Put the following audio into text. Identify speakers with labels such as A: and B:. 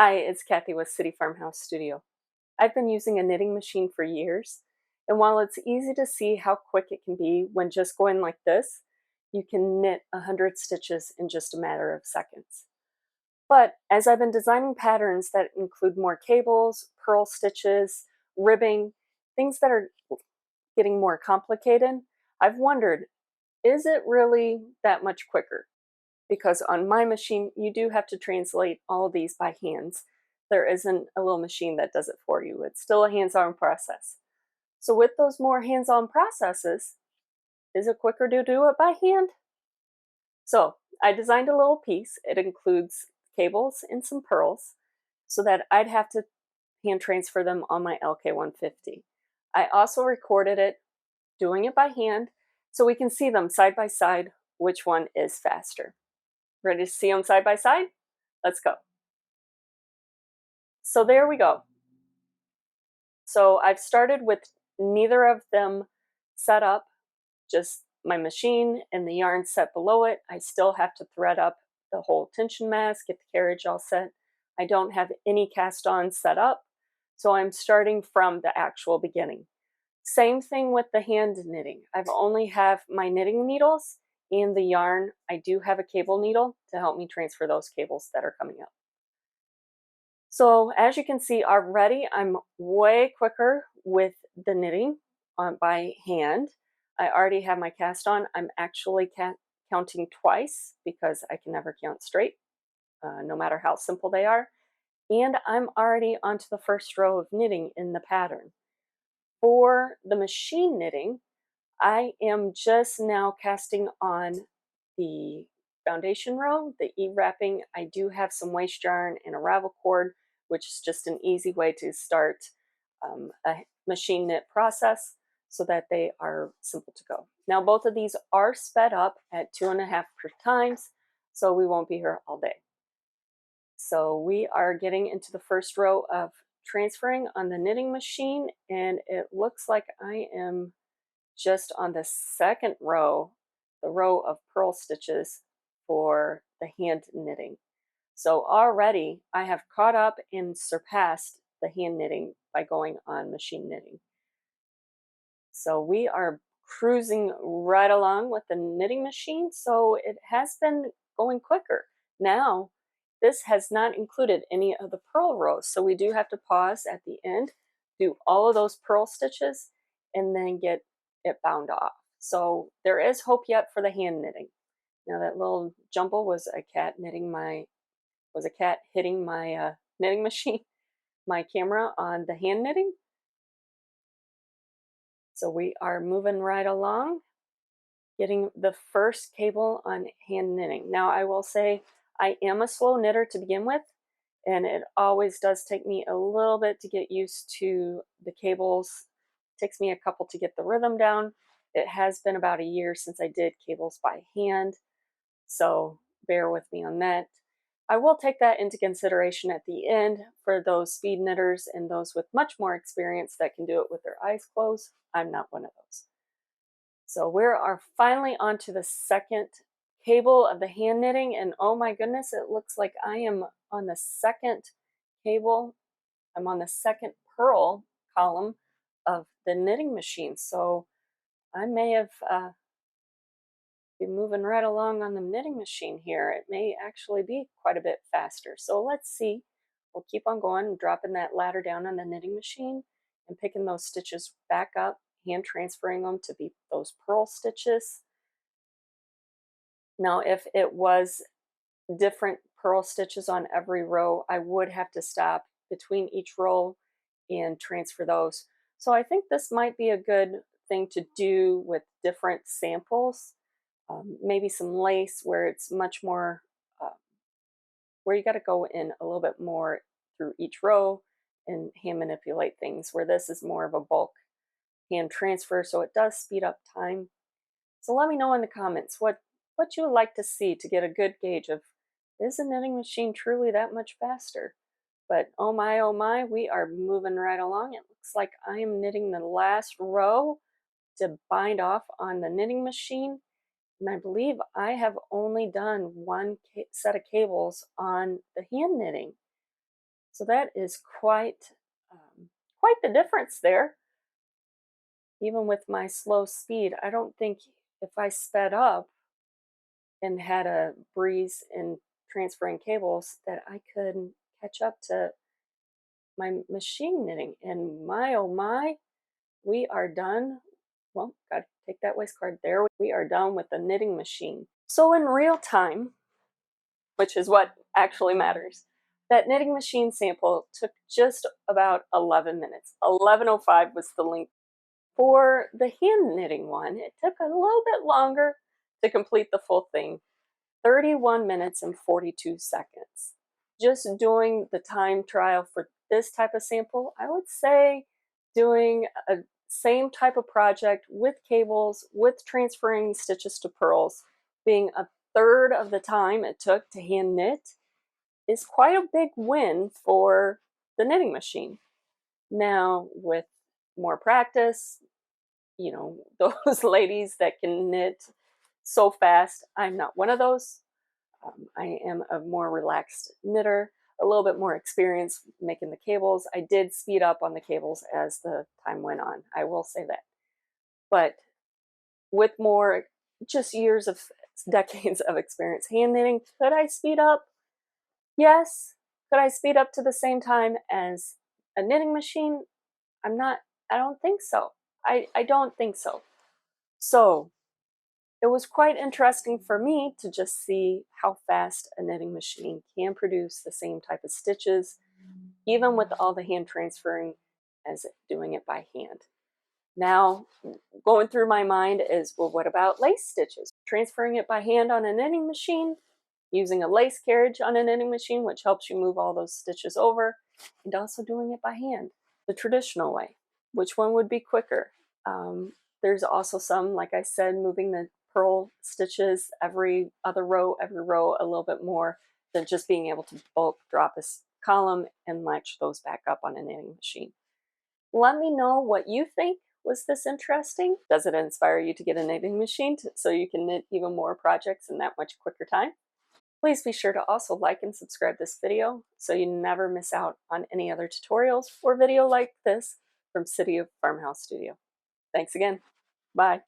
A: Hi, it's Kathy with City Farmhouse Studio. I've been using a knitting machine for years, and while it's easy to see how quick it can be when just going like this, you can knit 100 stitches in just a matter of seconds. But as I've been designing patterns that include more cables, purl stitches, ribbing, things that are getting more complicated, I've wondered, is it really that much quicker? Because on my machine, you do have to translate all of these by hands. There isn't a little machine that does it for you. It's still a hands-on process. So with those more hands-on processes, is it quicker to do it by hand? So I designed a little piece. It includes cables and some purls so that I'd have to hand transfer them on my LK150. I also recorded it doing it by hand so we can see them side by side, which one is faster. Ready to see them side by side? Let's go. So there we go. So I've started with neither of them set up, just my machine and the yarn set below it. I still have to thread up the whole tension mask, get the carriage all set. I don't have any cast on set up, so I'm starting from the actual beginning. Same thing with the hand knitting. I've only have my knitting needles and the yarn. I do have a cable needle to help me transfer those cables that are coming up. So as you can see already, I'm way quicker with the knitting by hand. I already have my cast on. I'm actually counting twice because I can never count straight, no matter how simple they are. And I'm already onto the first row of knitting in the pattern. For the machine knitting, I am just now casting on the foundation row, the E-wrapping. I do have some waste yarn and a ravel cord, which is just an easy way to start a machine knit process so that they are simple to go. Now, both of these are sped up at 2.5 per times, so we won't be here all day. So we are getting into the first row of transferring on the knitting machine, and it looks like I am just on the second row, the row of purl stitches for the hand knitting. So already I have caught up and surpassed the hand knitting by going on machine knitting. So we are cruising right along with the knitting machine, so it has been going quicker. Now, this has not included any of the purl rows, so we do have to pause at the end, do all of those purl stitches, and then get it bound off. So there is hope yet for the hand knitting. Now that little jumble was a cat hitting my knitting machine, my camera on the hand knitting. So we are moving right along, getting the first cable on hand knitting. Now I will say I am a slow knitter to begin with, and it always does take me a little bit to get used to the cables. It takes me a couple to get the rhythm down. It has been about a year since I did cables by hand, so bear with me on that. I will take that into consideration at the end for those speed knitters and those with much more experience that can do it with their eyes closed. I'm not one of those. So we are finally onto the second cable of the hand knitting, and oh my goodness, it looks like I am on the second cable. I'm on the second purl column of the knitting machine. So I may have been moving right along on the knitting machine here. It may actually be quite a bit faster. So let's see. We'll keep on going and dropping that ladder down on the knitting machine and picking those stitches back up, hand transferring them to be those purl stitches. Now, if it was different purl stitches on every row, I would have to stop between each row and transfer those. So I think this might be a good thing to do with different samples. Maybe some lace where it's much more, where you got to go in a little bit more through each row and hand manipulate things, where this is more of a bulk hand transfer, so it does speed up time. So let me know in the comments what you would like to see to get a good gauge of, is the knitting machine truly that much faster? But oh my, we are moving right along. It looks like I am knitting the last row to bind off on the knitting machine. And I believe I have only done one set of cables on the hand knitting. So that is quite the difference there. Even with my slow speed, I don't think if I sped up and had a breeze in transferring cables that I could catch up to my machine knitting. And my oh my, we are done. Well, gotta take that waste card there. We are done with the knitting machine. So in real time, which is what actually matters, that knitting machine sample took just about 11 minutes. 11:05 was the length. For the hand knitting one, it took a little bit longer to complete the full thing, 31 minutes and 42 seconds. Just doing the time trial for this type of sample, I would say doing a same type of project with cables, with transferring stitches to purls, being a third of the time it took to hand knit is quite a big win for the knitting machine. Now, with more practice, you know, those ladies that can knit so fast, I'm not one of those. I am a more relaxed knitter, a little bit more experience making the cables. I did speed up on the cables as the time went on, I will say that. But with more, just years of decades of experience hand knitting, could I speed up? Yes. Could I speed up to the same time as a knitting machine? I don't think so. I don't think so. So it was quite interesting for me to just see how fast a knitting machine can produce the same type of stitches, even with all the hand transferring as doing it by hand. Now, going through my mind is, well, what about lace stitches? Transferring it by hand on a knitting machine, using a lace carriage on a knitting machine, which helps you move all those stitches over, and also doing it by hand, the traditional way. Which one would be quicker? There's also some, like I said, moving the purl stitches every row, a little bit more than just being able to bulk drop a column and latch those back up on a knitting machine. Let me know what you think. Was this interesting? Does it inspire you to get a knitting machine so you can knit even more projects in that much quicker time? Please be sure to also like and subscribe this video so you never miss out on any other tutorials or video like this from City of Farmhouse Studio. Thanks again. Bye.